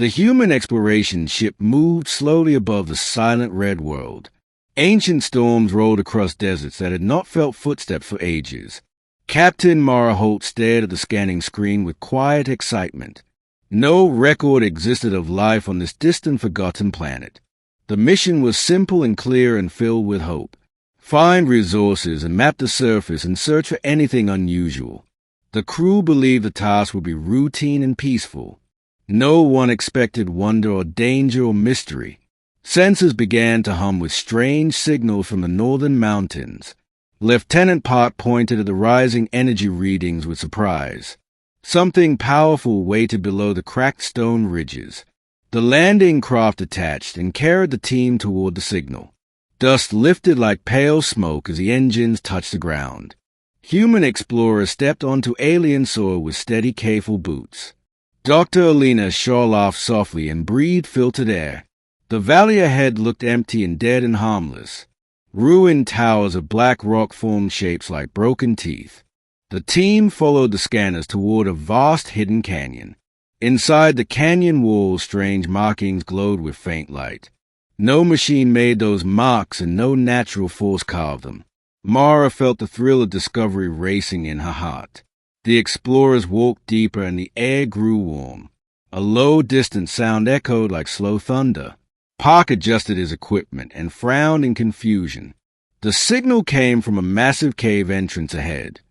The human exploration ship moved slowly above the silent red world. Ancient storms rolled across deserts that had not felt footsteps for ages. Captain Mara Holt stared at the scanning screen with quiet excitement. No record existed of life on this distant, forgotten planet. The mission was simple and clear and filled with hope. Find resources and map the surface and search for anything unusual. The crew believed the task would be routine and peaceful. No one expected wonder or danger or mystery. Sensors began to hum with strange signals from the northern mountains. Lieutenant Park pointed at the rising energy readings with surprise. Something powerful waited below the cracked stone ridges. The landing craft detached and carried the team toward the signal. Dust lifted like pale smoke as the engines touched the ground. Human explorers stepped onto alien soil with steady, careful boots. Dr. Alina laughed softly and breathed filtered air. The valley ahead looked empty and dead and harmless. Ruined towers of black rock formed shapes like broken teeth. The team followed the scanners toward a vast hidden canyon. Inside the canyon walls, strange markings glowed with faint light. No machine made those marks and no natural force carved them. Mara felt the thrill of discovery racing in her heart. The explorers walked deeper and the air grew warm. A low, distant sound echoed like slow thunder. Park adjusted his equipment and frowned in confusion. The signal came from a massive cave entrance ahead.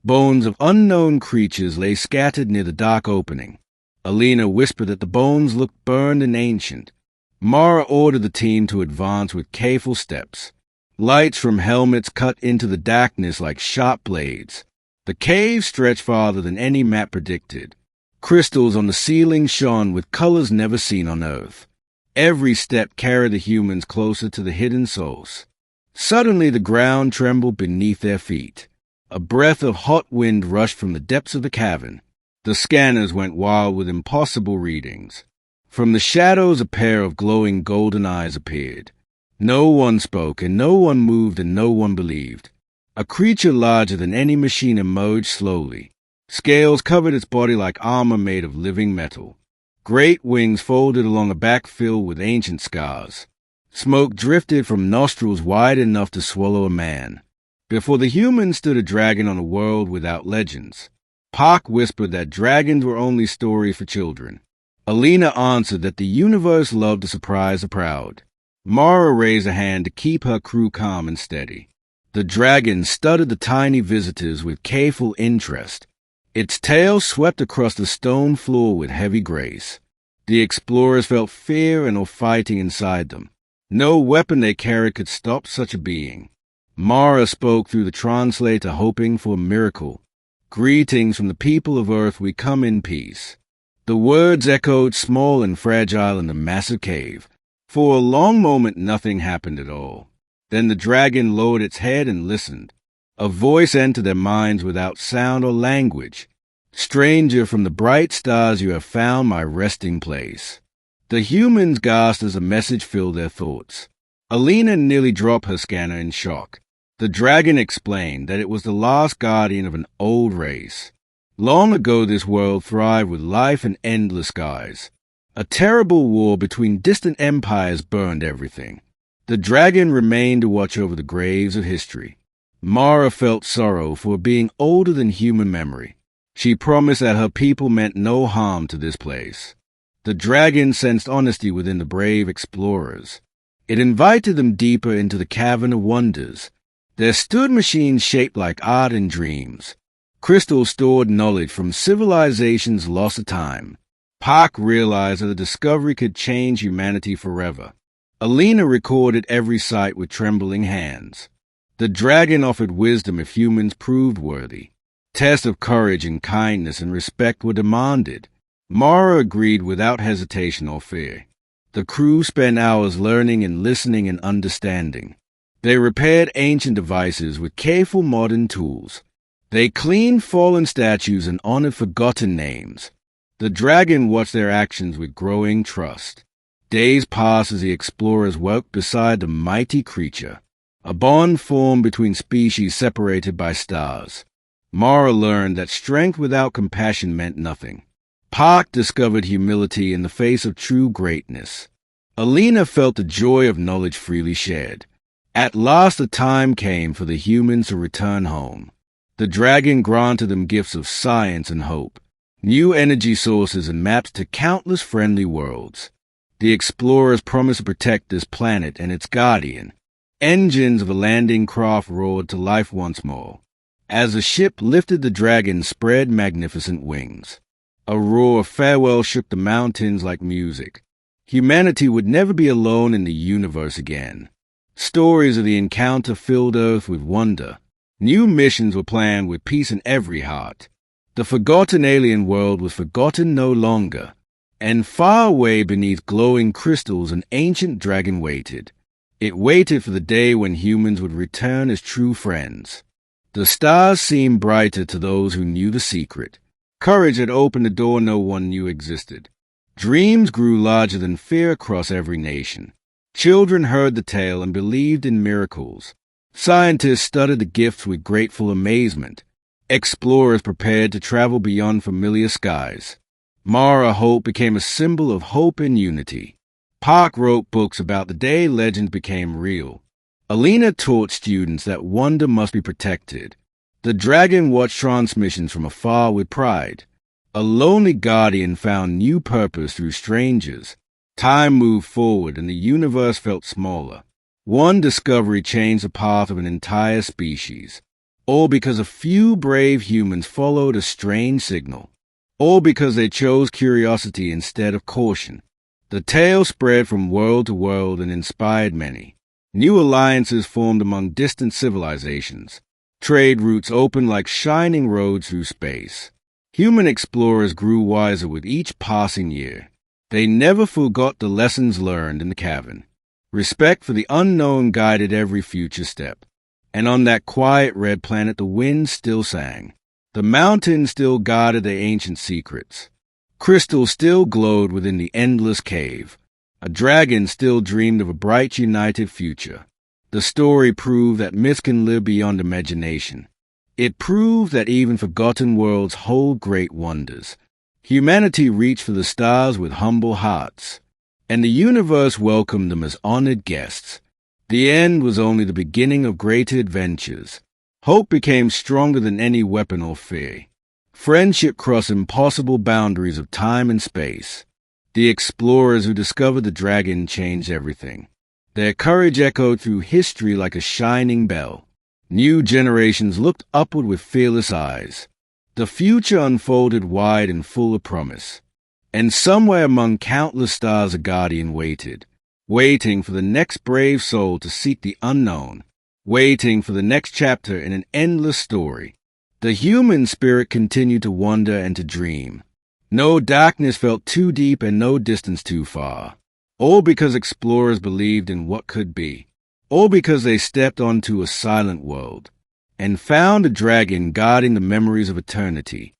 Bones of unknown creatures lay scattered near the dark opening. Alina whispered that the bones looked burned and ancient. Mara ordered the team to advance with careful steps. Lights from helmets cut into the darkness like sharp blades. The cave stretched farther than any map predicted. Crystals on the ceiling shone with colors never seen on Earth. Every step carried the humans closer to the hidden source. Suddenly the ground trembled beneath their feet. A breath of hot wind rushed from the depths of the cavern. The scanners went wild with impossible readings. From the shadows a pair of glowing golden eyes appeared. No one spoke, and no one moved, and no one believed. A creature larger than any machine emerged slowly. Scales covered its body like armor made of living metal. Great wings folded along a back filled with ancient scars. Smoke drifted from nostrils wide enough to swallow a man. Before the humans stood a dragon on a world without legends. Park whispered that dragons were only stories for children. Alina answered that the universe loved to surprise the proud. Mara raised a hand to keep her crew calm and steady. The dragon studied the tiny visitors with careful interest. Its tail swept across the stone floor with heavy grace. The explorers felt fear and awe fighting inside them. No weapon they carried could stop such a being. Mara spoke through the translator, hoping for a miracle. "Greetings from the people of Earth, we come in peace." The words echoed small and fragile in the massive cave. For a long moment nothing happened at all. Then the dragon lowered its head and listened. A voice entered their minds without sound or language. "Stranger, from the bright stars you have found my resting place." The humans gasped as a message filled their thoughts. Alina nearly dropped her scanner in shock. The dragon explained that it was the last guardian of an old race. Long ago this world thrived with life and endless skies. A terrible war between distant empires burned everything. The dragon remained to watch over the graves of history. Mara felt sorrow for being older than human memory. She promised that her people meant no harm to this place. The dragon sensed honesty within the brave explorers. It invited them deeper into the cavern of wonders. There stood machines shaped like art and dreams. Crystals stored knowledge from civilizations lost to time. Park realized that the discovery could change humanity forever. Alina recorded every sight with trembling hands. The dragon offered wisdom if humans proved worthy. Tests of courage and kindness and respect were demanded. Mara agreed without hesitation or fear. The crew spent hours learning and listening and understanding. They repaired ancient devices with careful modern tools. They cleaned fallen statues and honored forgotten names. The dragon watched their actions with growing trust. Days passed as the explorers walked beside the mighty creature. A bond formed between species separated by stars. Mara learned that strength without compassion meant nothing. Park discovered humility in the face of true greatness. Alina felt the joy of knowledge freely shared. At last the time came for the humans to return home. The dragon granted them gifts of science and hope, new energy sources and maps to countless friendly worlds. The explorers promised to protect this planet and its guardian. Engines of a landing craft roared to life once more. As the ship lifted, the dragon spread magnificent wings. A roar of farewell shook the mountains like music. Humanity would never be alone in the universe again. Stories of the encounter filled Earth with wonder. New missions were planned with peace in every heart. The forgotten alien world was forgotten no longer, and far away beneath glowing crystals an ancient dragon waited. It waited for the day when humans would return as true friends. The stars seemed brighter to those who knew the secret. Courage had opened a door no one knew existed. Dreams grew larger than fear across every nation. Children heard the tale and believed in miracles. Scientists studied the gifts with grateful amazement. Explorers prepared to travel beyond familiar skies. Mara Hope became a symbol of hope and unity. Park wrote books about the day legends became real. Alina taught students that wonder must be protected. The dragon watched transmissions from afar with pride. A lonely guardian found new purpose through strangers. Time moved forward and the universe felt smaller. One discovery changed the path of an entire species. All because a few brave humans followed a strange signal. All because they chose curiosity instead of caution. The tale spread from world to world and inspired many. New alliances formed among distant civilizations. Trade routes opened like shining roads through space. Human explorers grew wiser with each passing year. They never forgot the lessons learned in the cavern. Respect for the unknown guided every future step. And on that quiet red planet the wind still sang. The mountains still guarded their ancient secrets. Crystal still glowed within the endless cave. A dragon still dreamed of a bright united future. The story proved that myths can live beyond imagination. It proved that even forgotten worlds hold great wonders. Humanity reached for the stars with humble hearts, and the universe welcomed them as honored guests. The end was only the beginning of greater adventures. Hope became stronger than any weapon or fear. Friendship crossed impossible boundaries of time and space. The explorers who discovered the dragon changed everything. Their courage echoed through history like a shining bell. New generations looked upward with fearless eyes. The future unfolded wide and full of promise. And somewhere among countless stars a guardian waited, waiting for the next brave soul to seek the unknown, waiting for the next chapter in an endless story. The human spirit continued to wonder and to dream. No darkness felt too deep and no distance too far. All because explorers believed in what could be. All because they stepped onto a silent world and found a dragon guarding the memories of eternity.